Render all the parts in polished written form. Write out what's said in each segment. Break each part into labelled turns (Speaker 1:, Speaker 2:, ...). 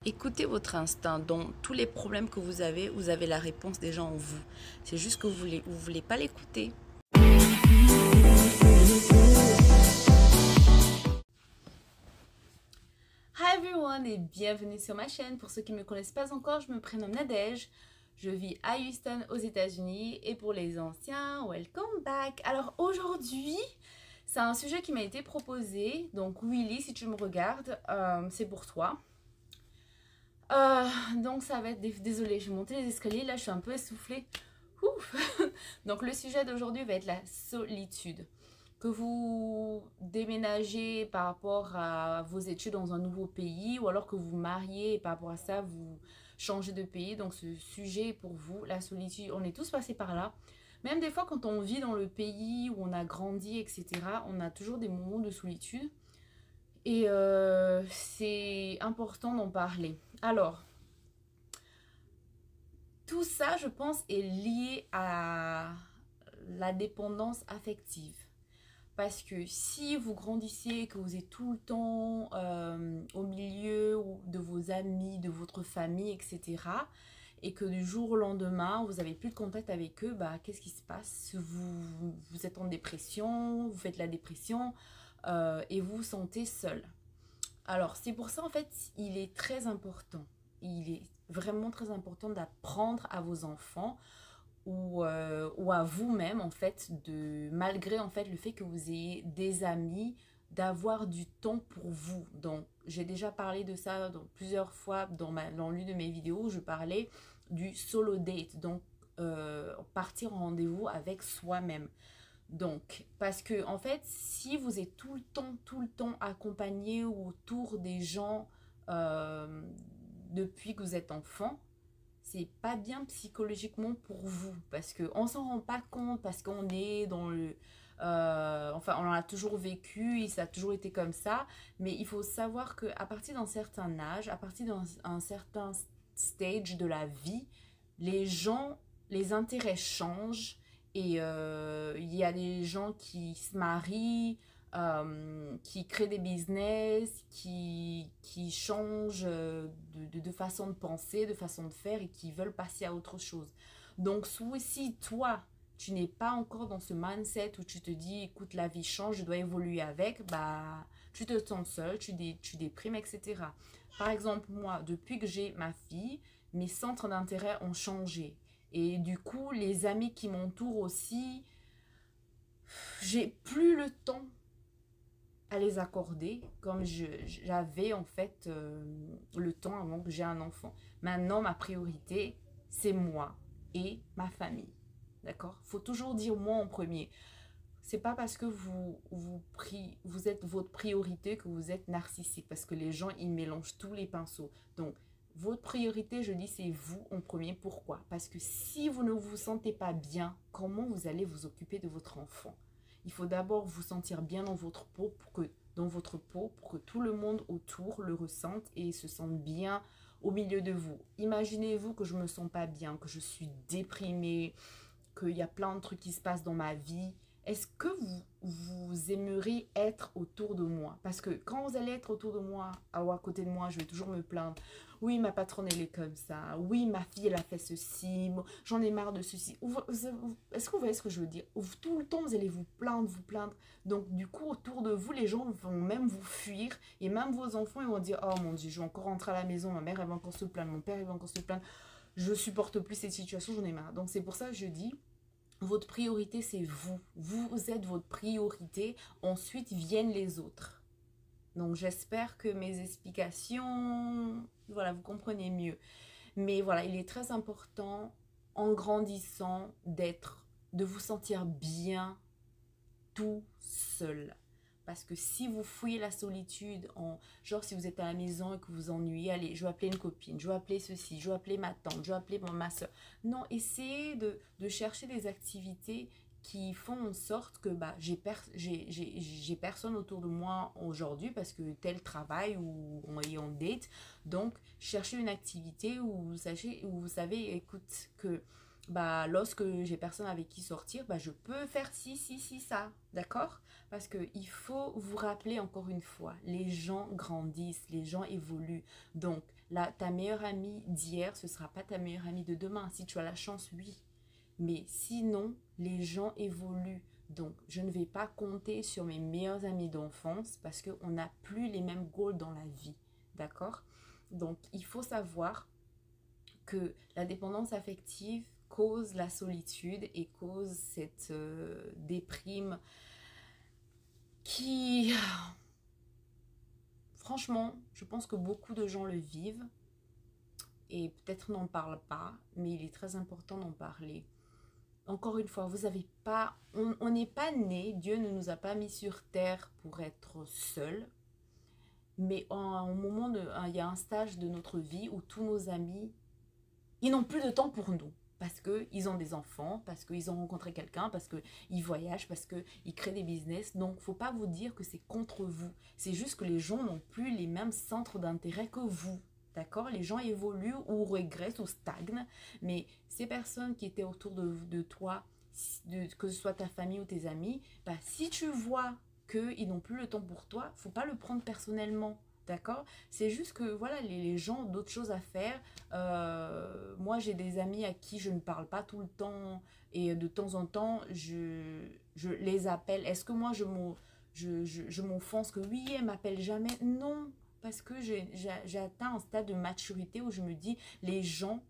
Speaker 1: Écoutez votre instinct. Dans tous les problèmes que vous avez la réponse déjà en vous. C'est juste que vous voulez pas l'écouter. Hi everyone et bienvenue sur ma chaîne. Pour ceux qui ne me connaissent pas encore, je me prénomme Nadège. Je vis à Houston aux États-Unis et pour les anciens, welcome back. Alors aujourd'hui, c'est un sujet qui m'a été proposé. Donc Willy, si tu me regardes, c'est pour toi. Donc ça va être... Désolée, je vais monter les escaliers, là je suis un peu essoufflée. Ouf. Donc le sujet d'aujourd'hui va être la solitude. Que vous déménagez par rapport à vos études dans un nouveau pays ou alors que vous mariez et par rapport à ça vous changez de pays. Donc ce sujet est pour vous, la solitude. On est tous passés par là. Même des fois quand on vit dans le pays où on a grandi, etc., on a toujours des moments de solitude. Et c'est important d'en parler. Alors, tout ça, je pense, est lié à la dépendance affective. Parce que si vous grandissez, que vous êtes tout le temps au milieu de vos amis, de votre famille, etc., et que du jour au lendemain, vous n'avez plus de contact avec eux, bah, qu'est-ce qui se passe? Vous êtes en dépression, vous faites la dépression et vous vous sentez seul. Alors, c'est pour ça, en fait, il est très important. Il est vraiment très important d'apprendre à vos enfants ou à vous-même, en fait, malgré, en fait, le fait que vous ayez des amis, d'avoir du temps pour vous. Donc, j'ai déjà parlé de ça plusieurs fois dans l'une de mes vidéos où je parlais du solo date. Donc, partir en rendez-vous avec soi-même. Donc, parce que en fait, si vous êtes tout le temps accompagné autour des gens depuis que vous êtes enfant, c'est pas bien psychologiquement pour vous. Parce qu'on s'en rend pas compte, parce qu'on est dans le... enfin, on en a toujours vécu et ça a toujours été comme ça. Mais il faut savoir qu'à partir d'un certain âge, à partir d'un certain stage de la vie, les gens, les intérêts changent et il y a des gens qui se marient, qui créent des business, qui changent de façon de penser, de façon de faire et qui veulent passer à autre chose. Donc si toi, tu n'es pas encore dans ce mindset où tu te dis, écoute, la vie change, je dois évoluer avec, bah, tu te sens seul, tu déprimes, etc. Par exemple, moi, depuis que j'ai ma fille, mes centres d'intérêt ont changé. Et du coup, les amis qui m'entourent aussi, j'ai plus le temps à les accorder comme j'avais en fait le temps avant que j'ai un enfant. Maintenant, ma priorité, c'est moi et ma famille. D'accord? Faut toujours dire moi en premier. C'est pas parce que vous êtes votre priorité que vous êtes narcissique. Parce que les gens, ils mélangent tous les pinceaux. Donc, votre priorité, je dis, c'est vous en premier. Pourquoi? Parce que si vous ne vous sentez pas bien, comment vous allez vous occuper de votre enfant? Il faut d'abord vous sentir bien dans votre peau pour que tout le monde autour le ressente et se sente bien au milieu de vous. Imaginez-vous que je me sens pas bien, que je suis déprimée, qu'il y a plein de trucs qui se passent dans ma vie. Est-ce que vous aimeriez être autour de moi? Parce que quand vous allez être autour de moi, ou à côté de moi, je vais toujours me plaindre. Oui, ma patronne, elle est comme ça. Oui, ma fille, elle a fait ceci. J'en ai marre de ceci. Est-ce que vous voyez ce que je veux dire? Tout le temps, vous allez vous plaindre, vous plaindre. Donc, du coup, autour de vous, les gens vont même vous fuir. Et même vos enfants, ils vont dire, oh mon Dieu, je vais encore rentrer à la maison. Ma mère, elle va encore se plaindre. Mon père, il va encore se plaindre. Je supporte plus cette situation, j'en ai marre. Donc, c'est pour ça que je dis... Votre priorité, c'est vous. Vous êtes votre priorité. Ensuite, viennent les autres. Donc, j'espère que mes explications, voilà, vous comprenez mieux. Mais voilà, il est très important, en grandissant, de vous sentir bien tout seul. Parce que si vous fouillez la solitude, genre si vous êtes à la maison et que vous vous ennuyez, allez, je vais appeler une copine, je vais appeler ceci, je vais appeler ma tante, je vais appeler ma soeur. Non, essayez de chercher des activités qui font en sorte que bah, j'ai personne autour de moi aujourd'hui parce que tel travail ou on est en date. Donc, cherchez une activité où vous savez, écoute, que bah, lorsque j'ai personne avec qui sortir, bah, je peux faire ci, ça, d'accord? Parce qu'il faut vous rappeler encore une fois, les gens grandissent, les gens évoluent. Donc, ta meilleure amie d'hier, ce ne sera pas ta meilleure amie de demain. Si tu as la chance, oui. Mais sinon, les gens évoluent. Donc, je ne vais pas compter sur mes meilleurs amis d'enfance parce qu'on n'a plus les mêmes goals dans la vie. D'accord? Donc, il faut savoir que la dépendance affective cause la solitude et cause cette déprime qui, franchement, je pense que beaucoup de gens le vivent et peut-être n'en parlent pas, mais il est très important d'en parler. Encore une fois, vous avez pas, on n'est pas né, Dieu ne nous a pas mis sur terre pour être seul, mais au moment il y a un stage de notre vie où tous nos amis, ils n'ont plus de temps pour nous. Parce qu'ils ont des enfants, parce qu'ils ont rencontré quelqu'un, parce qu'ils voyagent, parce qu'ils créent des business. Donc, il ne faut pas vous dire que c'est contre vous. C'est juste que les gens n'ont plus les mêmes centres d'intérêt que vous. D'accord? Les gens évoluent ou régressent ou stagnent. Mais ces personnes qui étaient autour de toi, que ce soit ta famille ou tes amis, bah, si tu vois qu'ils n'ont plus le temps pour toi, il ne faut pas le prendre personnellement. D'accord? C'est juste que voilà, les gens ont d'autres choses à faire. Moi, j'ai des amis à qui je ne parle pas tout le temps et de temps en temps, je les appelle. Est-ce que moi, je m'offense que oui, elle m'appelle jamais? Non, parce que j'ai atteint un stade de maturité où je me dis, les gens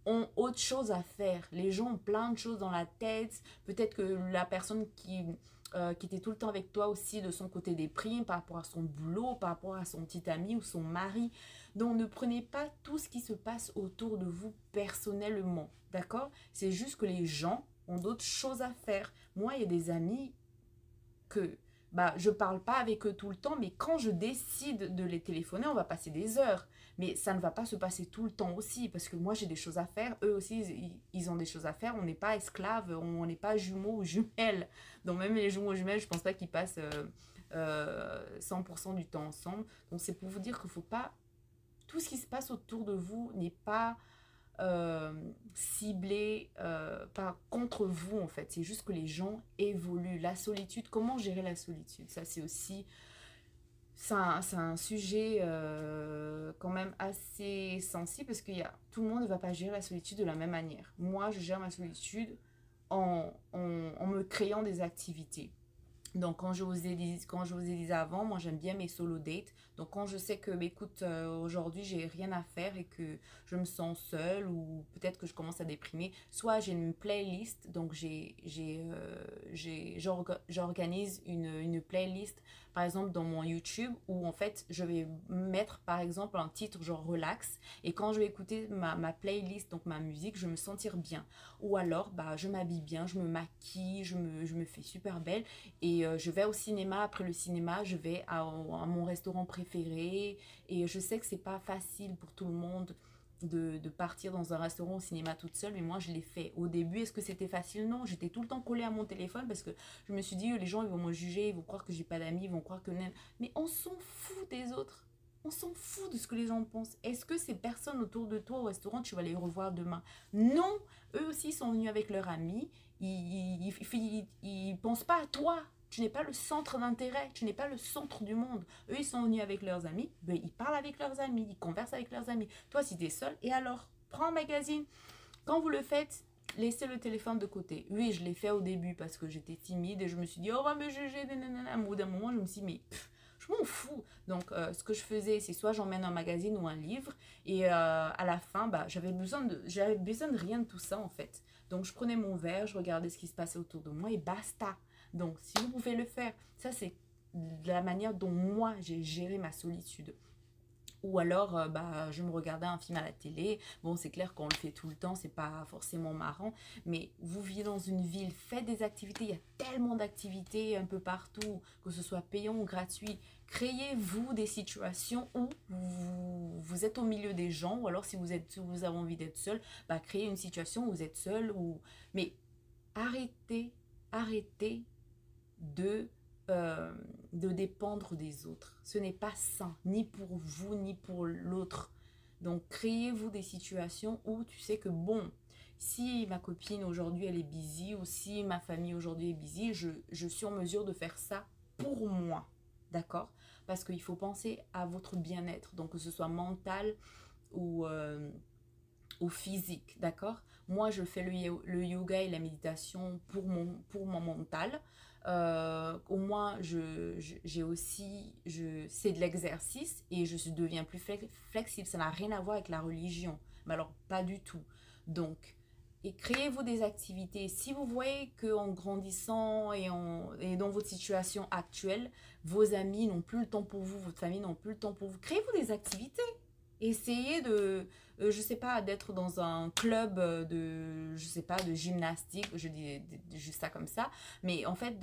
Speaker 1: ont autre chose à faire. Les gens ont plein de choses dans la tête. Peut-être que la personne qui était tout le temps avec toi aussi de son côté déprime par rapport à son boulot, par rapport à son petit ami ou son mari. Donc ne prenez pas tout ce qui se passe autour de vous personnellement. D'accord? C'est juste que les gens ont d'autres choses à faire. Moi, il y a des amis que je parle pas avec eux tout le temps, mais quand je décide de les téléphoner, on va passer des heures. Mais ça ne va pas se passer tout le temps aussi, parce que moi j'ai des choses à faire, eux aussi ils ont des choses à faire, on n'est pas esclaves, on n'est pas jumeaux ou jumelles. Donc même les jumeaux ou jumelles, je pense pas qu'ils passent 100% du temps ensemble. Donc c'est pour vous dire qu'il faut pas, tout ce qui se passe autour de vous n'est pas ciblé pas contre vous en fait, c'est juste que les gens évoluent. La solitude, comment gérer la solitude, ça c'est aussi c'est un sujet quand même assez sensible parce que tout le monde ne va pas gérer la solitude de la même manière. Moi je gère ma solitude en me créant des activités. Donc, quand je vous ai dit avant, moi j'aime bien mes solo dates. Donc, quand je sais que, écoute, aujourd'hui j'ai rien à faire et que je me sens seule ou peut-être que je commence à déprimer, soit j'ai une playlist. Donc, j'organise une playlist, par exemple, dans mon YouTube où en fait je vais mettre par exemple un titre genre relax. Et quand je vais écouter ma playlist, donc ma musique, je me sentir bien. Ou alors, je m'habille bien, je me maquille, je me fais super belle. Et je vais au cinéma, après le cinéma, je vais à mon restaurant préféré. Et je sais que c'est pas facile pour tout le monde de partir dans un restaurant au cinéma toute seule, mais moi je l'ai fait. Au début, est-ce que c'était facile? Non, j'étais tout le temps collée à mon téléphone parce que je me suis dit, les gens ils vont me juger, ils vont croire que j'ai pas d'amis, ils vont croire que... Mais on s'en fout des autres. On s'en fout de ce que les gens pensent. Est-ce que ces personnes autour de toi au restaurant, tu vas les revoir demain? Non, eux aussi sont venus avec leurs amis. Ils pensent pas à toi. Tu n'es pas le centre d'intérêt, tu n'es pas le centre du monde. Eux, ils sont venus avec leurs amis, ils parlent avec leurs amis, ils conversent avec leurs amis. Toi, si tu es seul, et alors? Prends un magazine. Quand vous le faites, laissez le téléphone de côté. Oui, je l'ai fait au début parce que j'étais timide et je me suis dit, oh, on va me juger. Au bout d'un moment, je me suis dit, mais je m'en fous. Donc, ce que je faisais, c'est soit j'emmène un magazine ou un livre. Et à la fin, j'avais besoin de rien de tout ça, en fait. Donc, je prenais mon verre, je regardais ce qui se passait autour de moi et basta. Donc, si vous pouvez le faire, ça, c'est la manière dont moi, j'ai géré ma solitude. Ou alors, je me regardais un film à la télé. Bon, c'est clair qu'on le fait tout le temps, c'est pas forcément marrant. Mais vous vivez dans une ville, faites des activités. Il y a tellement d'activités un peu partout, que ce soit payant ou gratuit. Créez-vous des situations où vous êtes au milieu des gens. Ou alors, si vous avez envie d'être seul, créez une situation où vous êtes seul. Mais arrêtez de, de dépendre des autres. Ce n'est pas sain, ni pour vous, ni pour l'autre. Donc, créez-vous des situations où tu sais que, bon, si ma copine aujourd'hui, elle est busy, ou si ma famille aujourd'hui est busy, je suis en mesure de faire ça pour moi. D'accord? parce qu'il faut penser à votre bien-être, donc que ce soit mental ou, physique, d'accord? Moi, je fais le yoga et la méditation pour mon mental. Au moins, j'ai aussi, c'est de l'exercice et deviens plus flexible. Ça n'a rien à voir avec la religion, mais alors pas du tout. Donc, et créez-vous des activités. Si vous voyez qu'en grandissant et dans votre situation actuelle, vos amis n'ont plus le temps pour vous, votre famille n'ont plus le temps pour vous, créez-vous des activités. Essayez de, je sais pas, d'être dans un club je sais pas, de gymnastique, je dis juste ça comme ça, mais en fait,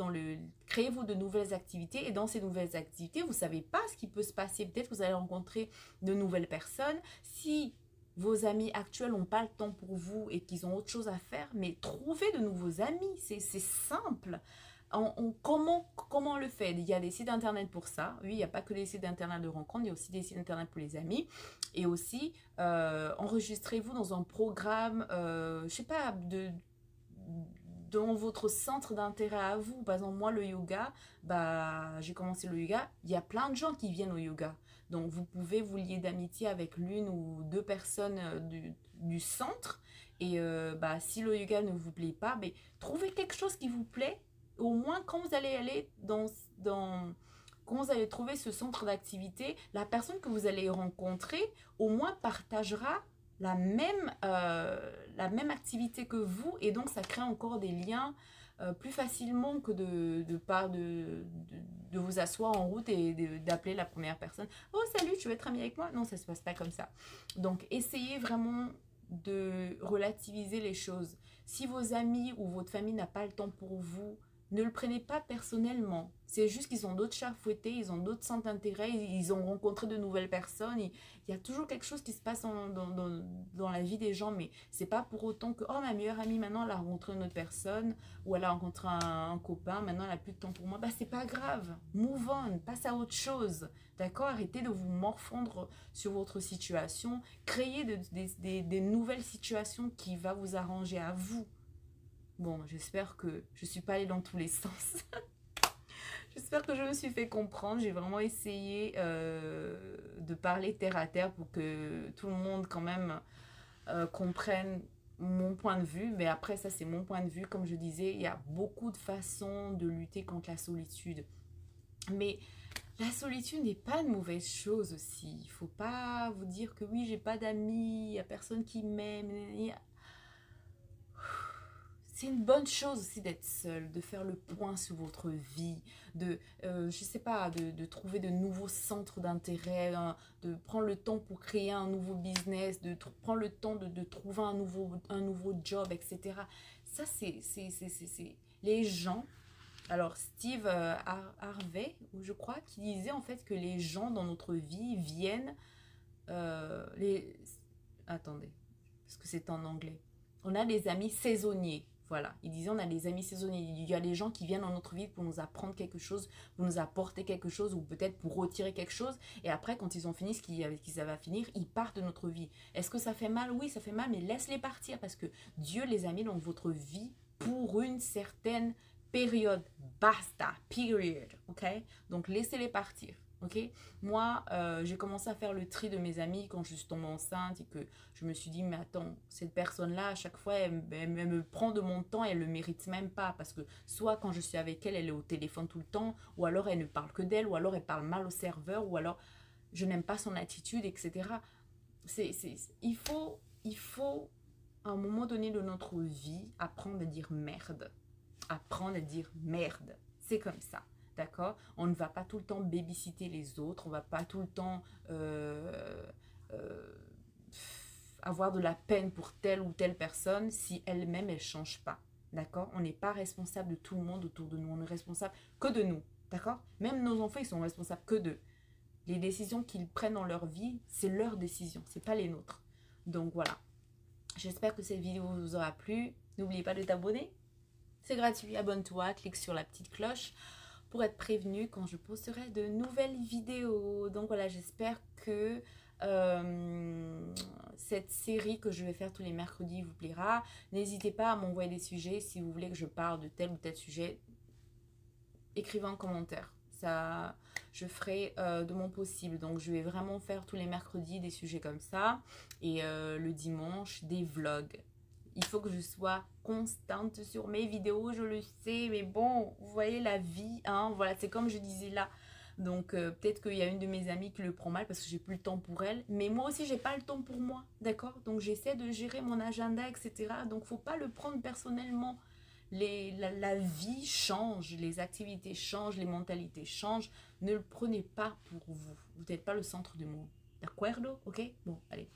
Speaker 1: créez-vous de nouvelles activités et dans ces nouvelles activités, vous savez pas ce qui peut se passer. Peut-être que vous allez rencontrer de nouvelles personnes. Si vos amis actuels n'ont pas le temps pour vous et qu'ils ont autre chose à faire, mais trouvez de nouveaux amis, c'est simple. Comment on le fait? Il y a des sites internet pour ça. Oui, il n'y a pas que des sites internet de rencontres, il y a aussi des sites internet pour les amis. Et aussi, enregistrez-vous dans un programme, je sais pas, dans votre centre d'intérêt à vous. Par exemple, moi, le yoga, bah, j'ai commencé le yoga. Il y a plein de gens qui viennent au yoga. Donc, vous pouvez vous lier d'amitié avec l'une ou deux personnes du centre. Et bah, si le yoga ne vous plaît pas, mais trouvez quelque chose qui vous plaît. Au moins, quand vous allez aller quand vous allez trouver ce centre d'activité, la personne que vous allez rencontrer, au moins partagera la même activité que vous. Et donc, ça crée encore des liens plus facilement que de vous asseoir en route et d'appeler la première personne. Oh, salut, tu veux être ami avec moi? Non, ça ne se passe pas comme ça. Donc, essayez vraiment de relativiser les choses. Si vos amis ou votre famille n'a pas le temps pour vous, ne le prenez pas personnellement. C'est juste qu'ils ont d'autres chats à fouetter, ils ont d'autres centres d'intérêt, ils ont rencontré de nouvelles personnes. Il y a toujours quelque chose qui se passe dans la vie des gens, mais c'est pas pour autant que, oh, ma meilleure amie, maintenant, elle a rencontré une autre personne, ou elle a rencontré un copain, maintenant, elle a plus de temps pour moi. Bah, c'est pas grave. Move on, passe à autre chose. D'accord? Arrêtez de vous morfondre sur votre situation. Créez des nouvelles situations qui vont vous arranger à vous. Bon, j'espère que je ne suis pas allée dans tous les sens. J'espère que je me suis fait comprendre. J'ai vraiment essayé de parler terre à terre pour que tout le monde quand même comprenne mon point de vue. Mais après, ça c'est mon point de vue. Comme je disais, il y a beaucoup de façons de lutter contre la solitude. Mais la solitude n'est pas une mauvaise chose aussi. Il ne faut pas vous dire que oui, j'ai pas d'amis, il n'y a personne qui m'aime. C'est une bonne chose aussi d'être seul, de faire le point sur votre vie, je sais pas, de trouver de nouveaux centres d'intérêt, hein, de prendre le temps pour créer un nouveau business, prendre le temps de trouver un nouveau job, etc. Ça, c'est les gens. Alors, Steve Harvey, je crois, qui disait en fait que les gens dans notre vie viennent... Attendez, parce que c'est en anglais. On a des amis saisonniers. Voilà, il disait on a des amis saisonniers. Il y a des gens qui viennent dans notre vie pour nous apprendre quelque chose, pour nous apporter quelque chose ou peut-être pour retirer quelque chose. Et après, quand ils ont fini ce qu'ils avaient à finir, ils partent de notre vie. Est-ce que ça fait mal? Oui, ça fait mal, mais laisse-les partir parce que Dieu les a mis dans votre vie pour une certaine période. Basta, period. Ok? Donc laissez-les partir. Ok, moi, j'ai commencé à faire le tri de mes amis quand je suis tombée enceinte et que je me suis dit, mais attends, cette personne-là, à chaque fois, elle me prend de mon temps et elle ne le mérite même pas. Parce que soit quand je suis avec elle, elle est au téléphone tout le temps, ou alors elle ne parle que d'elle, ou alors elle parle mal au serveur, ou alors je n'aime pas son attitude, etc. Il faut, à un moment donné de notre vie, apprendre à dire merde. Apprendre à dire merde. C'est comme ça. D'accord? On ne va pas tout le temps babysitter les autres, on ne va pas tout le temps euh, avoir de la peine pour telle ou telle personne si elle-même, elle ne change pas. D'accord? On n'est pas responsable de tout le monde autour de nous, on est responsable que de nous. D'accord? Même nos enfants, ils sont responsables que d'eux. Les décisions qu'ils prennent dans leur vie, c'est leurs décisions, c'est pas les nôtres. Donc voilà. J'espère que cette vidéo vous aura plu. N'oubliez pas de t'abonner. C'est gratuit, abonne-toi, clique sur la petite cloche pour être prévenu quand je posterai de nouvelles vidéos. Donc voilà, j'espère que cette série que je vais faire tous les mercredis vous plaira. N'hésitez pas à m'envoyer des sujets si vous voulez que je parle de tel ou tel sujet. Écrivez en commentaire. ça, je ferai de mon possible. Donc, je vais vraiment faire tous les mercredis des sujets comme ça. Et le dimanche, des vlogs. Il faut que je sois constante sur mes vidéos, je le sais. Mais bon, vous voyez la vie, hein. Voilà, c'est comme je disais là. Donc, peut-être qu'il y a une de mes amies qui le prend mal parce que j'ai plus le temps pour elle. Mais moi aussi, j'ai pas le temps pour moi, d'accord? Donc, j'essaie de gérer mon agenda, etc. Donc, faut pas le prendre personnellement. La vie change, les activités changent, les mentalités changent. Ne le prenez pas pour vous. Vous n'êtes pas le centre du monde. D'accord? Ok? Bon, allez.